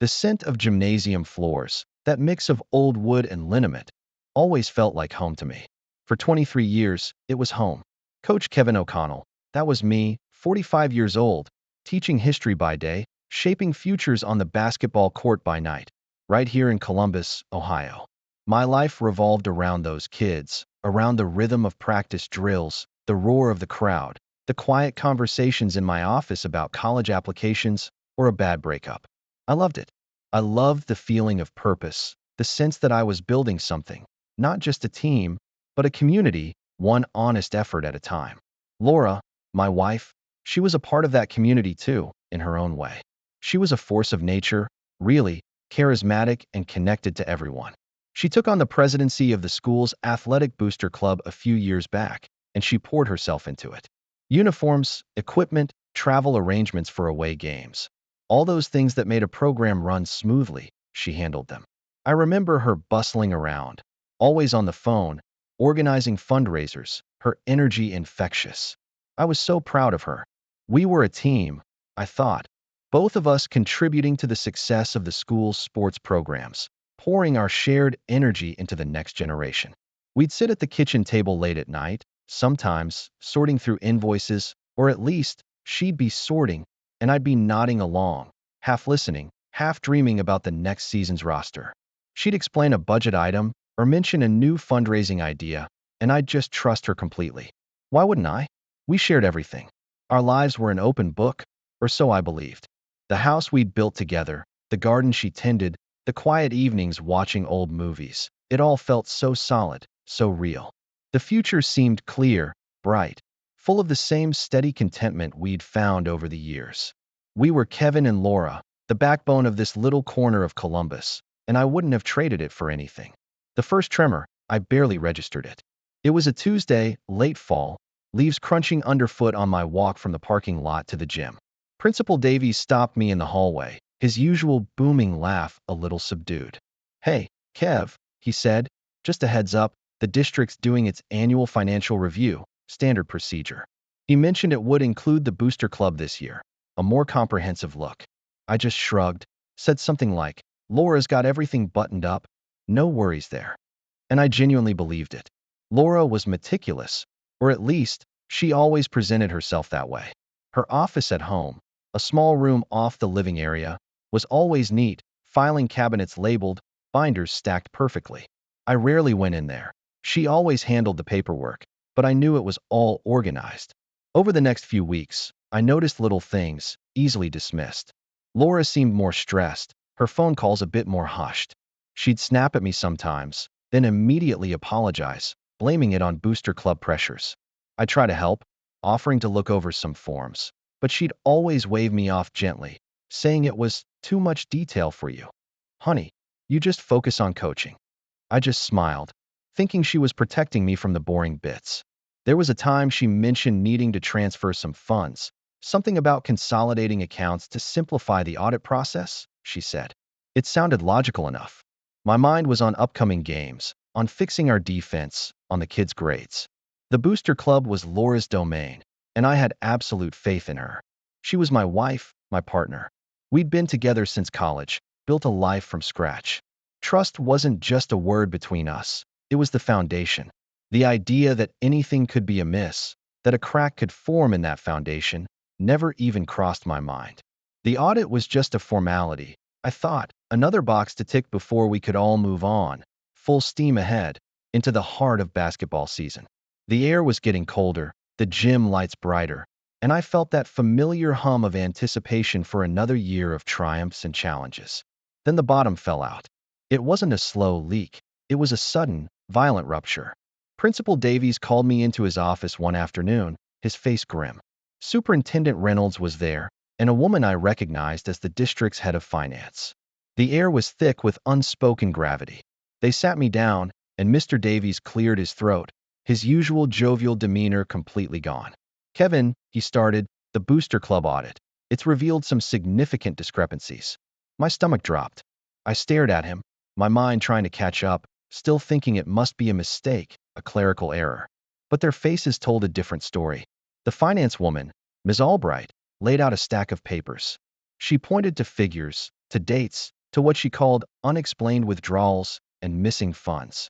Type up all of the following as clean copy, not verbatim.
The scent of gymnasium floors, that mix of old wood and liniment, always felt like home to me. For 23 years, it was home. Coach Kevin O'Connell, that was me, 45 years old, teaching history by day, shaping futures on the basketball court by night, right here in Columbus, Ohio. My life revolved around those kids, around the rhythm of practice drills, the roar of the crowd, the quiet conversations in my office about college applications or a bad breakup. I loved it. I loved the feeling of purpose, the sense that I was building something, not just a team, but a community, one honest effort at a time. Laura, my wife, she was a part of that community too, in her own way. She was a force of nature, really, charismatic and connected to everyone. She took on the presidency of the school's athletic booster club a few years back, and she poured herself into it. Uniforms, equipment, travel arrangements for away games. All those things that made a program run smoothly, she handled them. I remember her bustling around, always on the phone, organizing fundraisers, her energy infectious. I was so proud of her. We were a team, I thought, both of us contributing to the success of the school's sports programs, pouring our shared energy into the next generation. We'd sit at the kitchen table late at night, sometimes sorting through invoices, or at least she'd be sorting, and I'd be nodding along, half listening, half dreaming about the next season's roster. She'd explain a budget item or mention a new fundraising idea, and I'd just trust her completely. Why wouldn't I? We shared everything. Our lives were an open book, or so I believed. The house we'd built together, the garden she tended, the quiet evenings watching old movies. It all felt so solid, so real. The future seemed clear, bright, full of the same steady contentment we'd found over the years. We were Kevin and Laura, the backbone of this little corner of Columbus, and I wouldn't have traded it for anything. The first tremor, I barely registered it. It was a Tuesday, late fall, leaves crunching underfoot on my walk from the parking lot to the gym. Principal Davies stopped me in the hallway, his usual booming laugh a little subdued. "Hey, Kev," he said, "just a heads up, the district's doing its annual financial review, standard procedure." He mentioned it would include the booster club this year, a more comprehensive look. I just shrugged, said something like, "Laura's got everything buttoned up, no worries there." And I genuinely believed it. Laura was meticulous, or at least, she always presented herself that way. Her office at home, a small room off the living area, was always neat, filing cabinets labeled, binders stacked perfectly. I rarely went in there. She always handled the paperwork, but I knew it was all organized. Over the next few weeks, I noticed little things, easily dismissed. Laura seemed more stressed, her phone calls a bit more hushed. She'd snap at me sometimes, then immediately apologize, blaming it on booster club pressures. I try to help, offering to look over some forms, but she'd always wave me off gently, saying it was too much detail for you. "Honey, you just focus on coaching." I just smiled, thinking she was protecting me from the boring bits. There was a time she mentioned needing to transfer some funds, something about consolidating accounts to simplify the audit process, she said. It sounded logical enough. My mind was on upcoming games, on fixing our defense, on the kids' grades. The booster club was Laura's domain, and I had absolute faith in her. She was my wife, my partner. We'd been together since college, built a life from scratch. Trust wasn't just a word between us. It was the foundation. The idea that anything could be amiss, that a crack could form in that foundation, never even crossed my mind. The audit was just a formality, I thought, another box to tick before we could all move on, full steam ahead, into the heart of basketball season. The air was getting colder, the gym lights brighter, and I felt that familiar hum of anticipation for another year of triumphs and challenges. Then the bottom fell out. It wasn't a slow leak. It was a sudden, violent rupture. Principal Davies called me into his office one afternoon, his face grim. Superintendent Reynolds was there, and a woman I recognized as the district's head of finance. The air was thick with unspoken gravity. They sat me down, and Mr. Davies cleared his throat, his usual jovial demeanor completely gone. "Kevin," he started, "the booster club audit. It's revealed some significant discrepancies." My stomach dropped. I stared at him, my mind trying to catch up, still thinking it must be a mistake, a clerical error. But their faces told a different story. The finance woman, Ms. Albright, laid out a stack of papers. She pointed to figures, to dates, to what she called unexplained withdrawals and missing funds.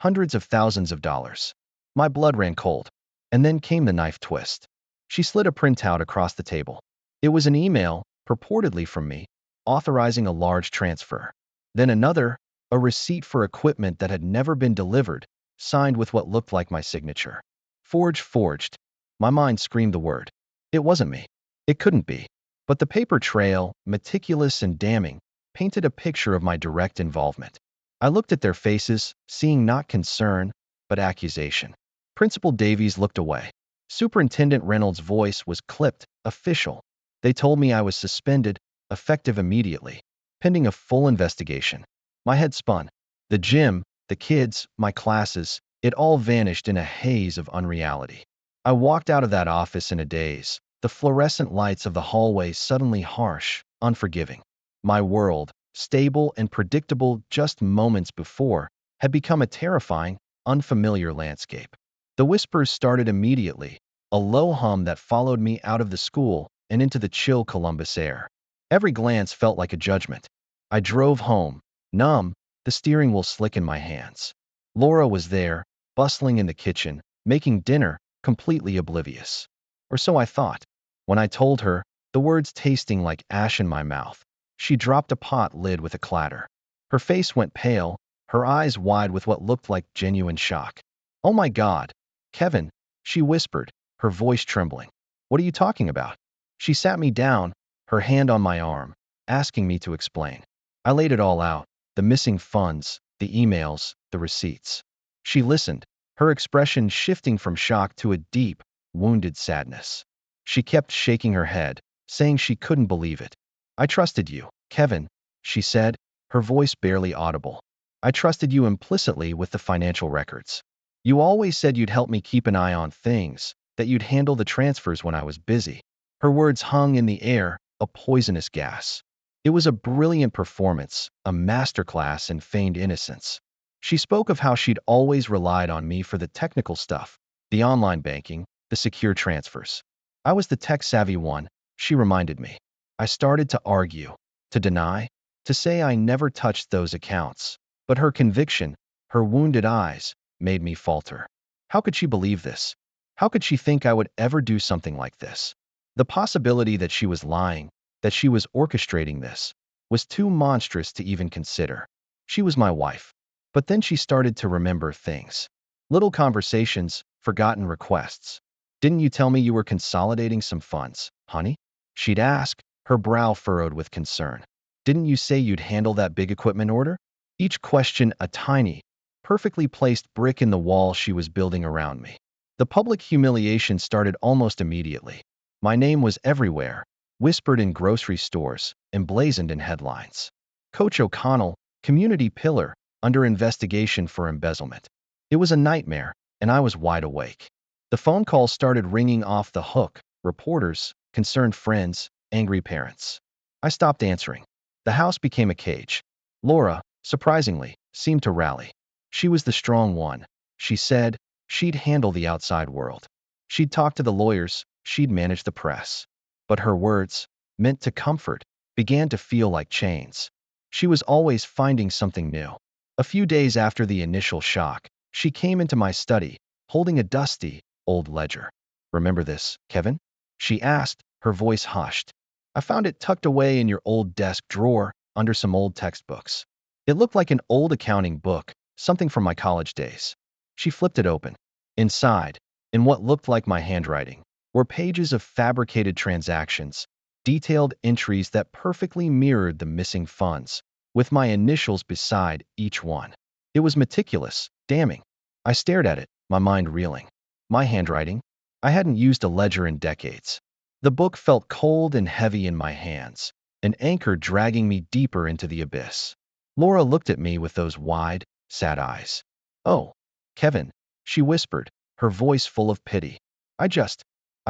Hundreds of thousands of dollars. My blood ran cold. And then came the knife twist. She slid a printout across the table. It was an email, purportedly from me, authorizing a large transfer. Then another, a receipt for equipment that had never been delivered, signed with what looked like my signature. Forged. My mind screamed the word. It wasn't me. It couldn't be. But the paper trail, meticulous and damning, painted a picture of my direct involvement. I looked at their faces, seeing not concern, but accusation. Principal Davies looked away. Superintendent Reynolds' voice was clipped, official. They told me I was suspended, effective immediately, pending a full investigation. My head spun. The gym, the kids, my classes, it all vanished in a haze of unreality. I walked out of that office in a daze, the fluorescent lights of the hallway suddenly harsh, unforgiving. My world, stable and predictable just moments before, had become a terrifying, unfamiliar landscape. The whispers started immediately, a low hum that followed me out of the school and into the chill Columbus air. Every glance felt like a judgment. I drove home, numb, the steering wheel slick in my hands. Laura was there, bustling in the kitchen, making dinner, completely oblivious. Or so I thought. When I told her, the words tasting like ash in my mouth, she dropped a pot lid with a clatter. Her face went pale, her eyes wide with what looked like genuine shock. "Oh my God, Kevin," she whispered, her voice trembling. "What are you talking about?" She sat me down, her hand on my arm, asking me to explain. I laid it all out, the missing funds, the emails, the receipts. She listened, her expression shifting from shock to a deep, wounded sadness. She kept shaking her head, saying she couldn't believe it. "I trusted you, Kevin," she said, her voice barely audible. "I trusted you implicitly with the financial records. You always said you'd help me keep an eye on things, that you'd handle the transfers when I was busy." Her words hung in the air, a poisonous gas. It was a brilliant performance, a masterclass in feigned innocence. She spoke of how she'd always relied on me for the technical stuff, the online banking, the secure transfers. I was the tech-savvy one, she reminded me. I started to argue, to deny, to say I never touched those accounts. But her conviction, her wounded eyes, made me falter. How could she believe this? How could she think I would ever do something like this? The possibility that she was lying, that she was orchestrating this, was too monstrous to even consider. She was my wife. But then she started to remember things. Little conversations, forgotten requests. "Didn't you tell me you were consolidating some funds, honey?" She'd ask, her brow furrowed with concern. "Didn't you say you'd handle that big equipment order?" Each question a tiny, perfectly placed brick in the wall she was building around me. The public humiliation started almost immediately. My name was everywhere, whispered in grocery stores, emblazoned in headlines. Coach O'Connell, community pillar, under investigation for embezzlement. It was a nightmare, and I was wide awake. The phone calls started ringing off the hook, reporters, concerned friends, angry parents. I stopped answering. The house became a cage. Laura, surprisingly, seemed to rally. She was the strong one. She said she'd handle the outside world. She'd talk to the lawyers, she'd manage the press. But her words, meant to comfort, began to feel like chains. She was always finding something new. A few days after the initial shock, she came into my study, holding a dusty, old ledger. "Remember this, Kevin?" she asked, her voice hushed. "I found it tucked away in your old desk drawer, under some old textbooks." It looked like an old accounting book, something from my college days. She flipped it open. Inside, in what looked like my handwriting, were pages of fabricated transactions, detailed entries that perfectly mirrored the missing funds, with my initials beside each one. It was meticulous, damning. I stared at it, my mind reeling. My handwriting? I hadn't used a ledger in decades. The book felt cold and heavy in my hands, an anchor dragging me deeper into the abyss. Laura looked at me with those wide, sad eyes. "Oh, Kevin," she whispered, her voice full of pity. I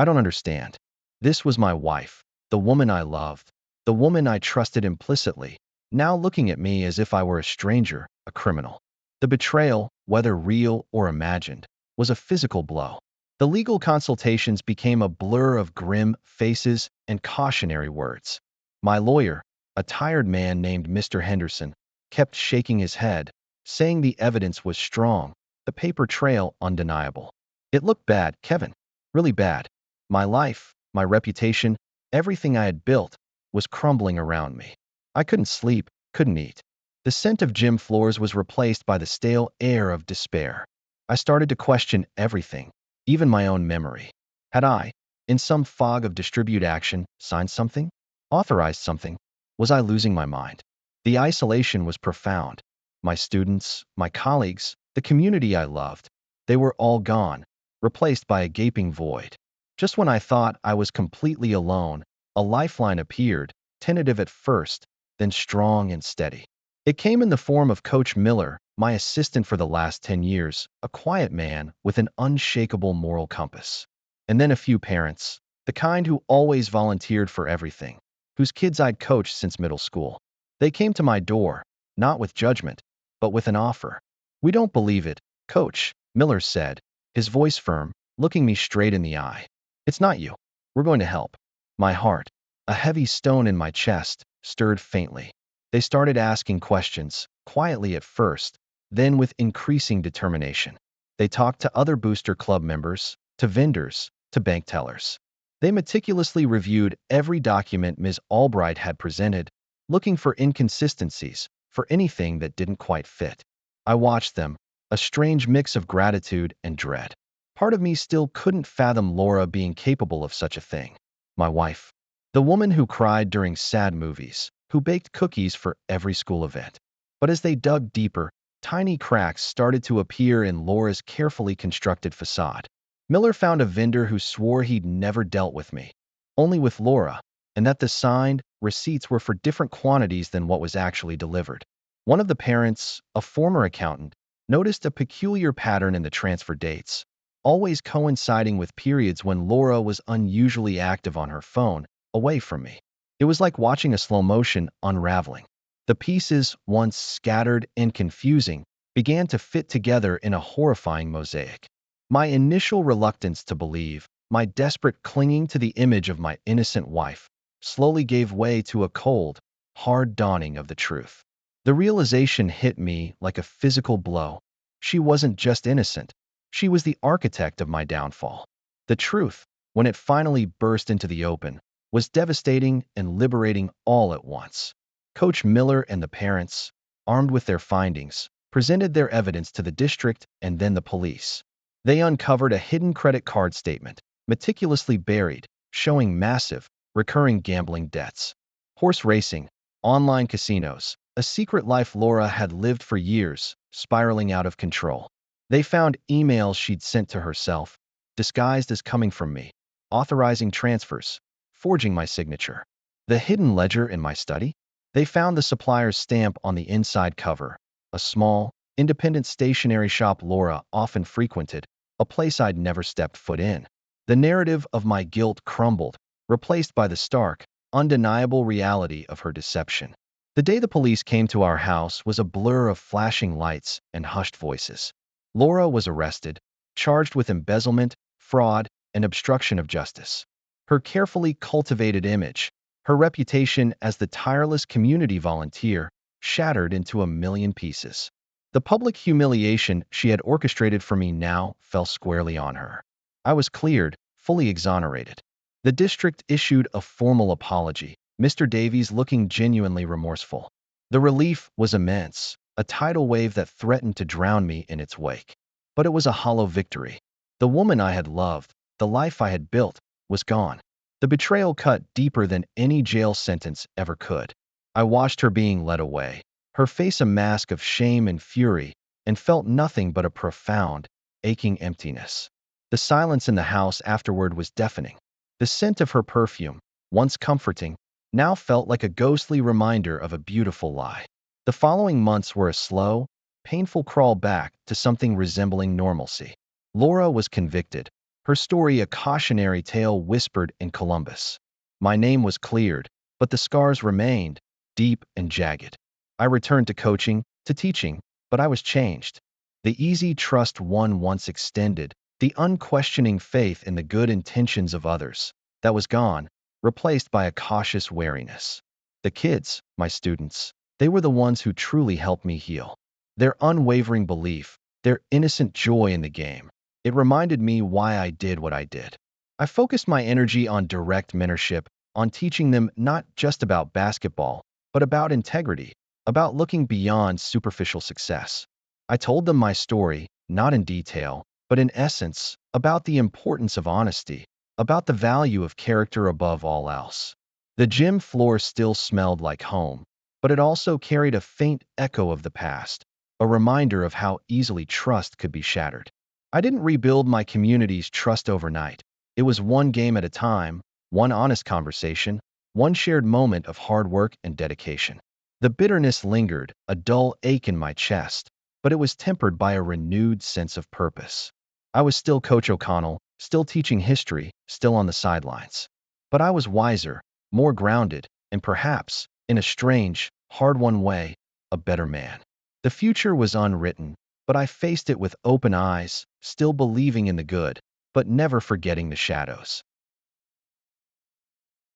don't understand. This was my wife, the woman I loved, the woman I trusted implicitly, now looking at me as if I were a stranger, a criminal. The betrayal, whether real or imagined, was a physical blow. The legal consultations became a blur of grim faces and cautionary words. My lawyer, A tired man named Mr. Henderson kept shaking his head, saying the evidence was strong, the paper trail undeniable. It looked bad, Kevin. Really bad. My life, my reputation, everything I had built was crumbling around me. I couldn't sleep, couldn't eat. The scent of gym floors was replaced by the stale air of despair. I started to question everything, even my own memory. Had I, in some fog of distribute action, signed something? Authorized something? Was I losing my mind? The isolation was profound. My students, my colleagues, the community I loved, they were all gone, replaced by a gaping void. Just when I thought I was completely alone, a lifeline appeared, tentative at first, then strong and steady. It came in the form of Coach Miller, my assistant for the last 10 years, a quiet man with an unshakable moral compass. And then a few parents, the kind who always volunteered for everything, whose kids I'd coached since middle school. They came to my door, not with judgment, but with an offer. "We don't believe it, Coach," Miller said, his voice firm, looking me straight in the eye. "It's not you. We're going to help." My heart, a heavy stone in my chest, stirred faintly. They started asking questions, quietly at first, then with increasing determination. They talked to other Booster Club members, to vendors, to bank tellers. They meticulously reviewed every document Ms. Albright had presented, looking for inconsistencies, for anything that didn't quite fit. I watched them, a strange mix of gratitude and dread. Part of me still couldn't fathom Laura being capable of such a thing. My wife. The woman who cried during sad movies, who baked cookies for every school event. But as they dug deeper, tiny cracks started to appear in Laura's carefully constructed facade. Miller found a vendor who swore he'd never dealt with me, only with Laura, and that the signed receipts were for different quantities than what was actually delivered. One of the parents, a former accountant, noticed a peculiar pattern in the transfer dates, always coinciding with periods when Laura was unusually active on her phone, away from me. It was like watching a slow motion unraveling. The pieces, once scattered and confusing, began to fit together in a horrifying mosaic. My initial reluctance to believe, my desperate clinging to the image of my innocent wife, slowly gave way to a cold, hard dawning of the truth. The realization hit me like a physical blow. She wasn't just innocent. She was the architect of my downfall. The truth, when it finally burst into the open, was devastating and liberating all at once. Coach Miller and the parents, armed with their findings, presented their evidence to the district and then the police. They uncovered a hidden credit card statement, meticulously buried, showing massive, recurring gambling debts. Horse racing, online casinos, a secret life Laura had lived for years, spiraling out of control. They found emails she'd sent to herself, disguised as coming from me, authorizing transfers, forging my signature. The hidden ledger in my study? They found the supplier's stamp on the inside cover, a small, independent stationery shop Laura often frequented, a place I'd never stepped foot in. The narrative of my guilt crumbled, replaced by the stark, undeniable reality of her deception. The day the police came to our house was a blur of flashing lights and hushed voices. Laura was arrested, charged with embezzlement, fraud, and obstruction of justice. Her carefully cultivated image, her reputation as the tireless community volunteer, shattered into a million pieces. The public humiliation she had orchestrated for me now fell squarely on her. I was cleared, fully exonerated. The district issued a formal apology, Mr. Davies looking genuinely remorseful. The relief was immense, a tidal wave that threatened to drown me in its wake. But it was a hollow victory. The woman I had loved, the life I had built, was gone. The betrayal cut deeper than any jail sentence ever could. I watched her being led away, her face a mask of shame and fury, and felt nothing but a profound, aching emptiness. The silence in the house afterward was deafening. The scent of her perfume, once comforting, now felt like a ghostly reminder of a beautiful lie. The following months were a slow, painful crawl back to something resembling normalcy. Laura was convicted, her story a cautionary tale whispered in Columbus. My name was cleared, but the scars remained, deep and jagged. I returned to coaching, to teaching, but I was changed. The easy trust one once extended, the unquestioning faith in the good intentions of others, that was gone, replaced by a cautious wariness. The kids, my students, they were the ones who truly helped me heal. Their unwavering belief, their innocent joy in the game, it reminded me why I did what I did. I focused my energy on direct mentorship, on teaching them not just about basketball, but about integrity, about looking beyond superficial success. I told them my story, not in detail, but in essence, about the importance of honesty, about the value of character above all else. The gym floor still smelled like home, but it also carried a faint echo of the past, a reminder of how easily trust could be shattered. I didn't rebuild my community's trust overnight. It was one game at a time, one honest conversation, one shared moment of hard work and dedication. The bitterness lingered, a dull ache in my chest, but it was tempered by a renewed sense of purpose. I was still Coach O'Connell, still teaching history, still on the sidelines. But I was wiser, more grounded, and perhaps, in a strange, hard-won way, a better man. The future was unwritten, but I faced it with open eyes, still believing in the good, but never forgetting the shadows.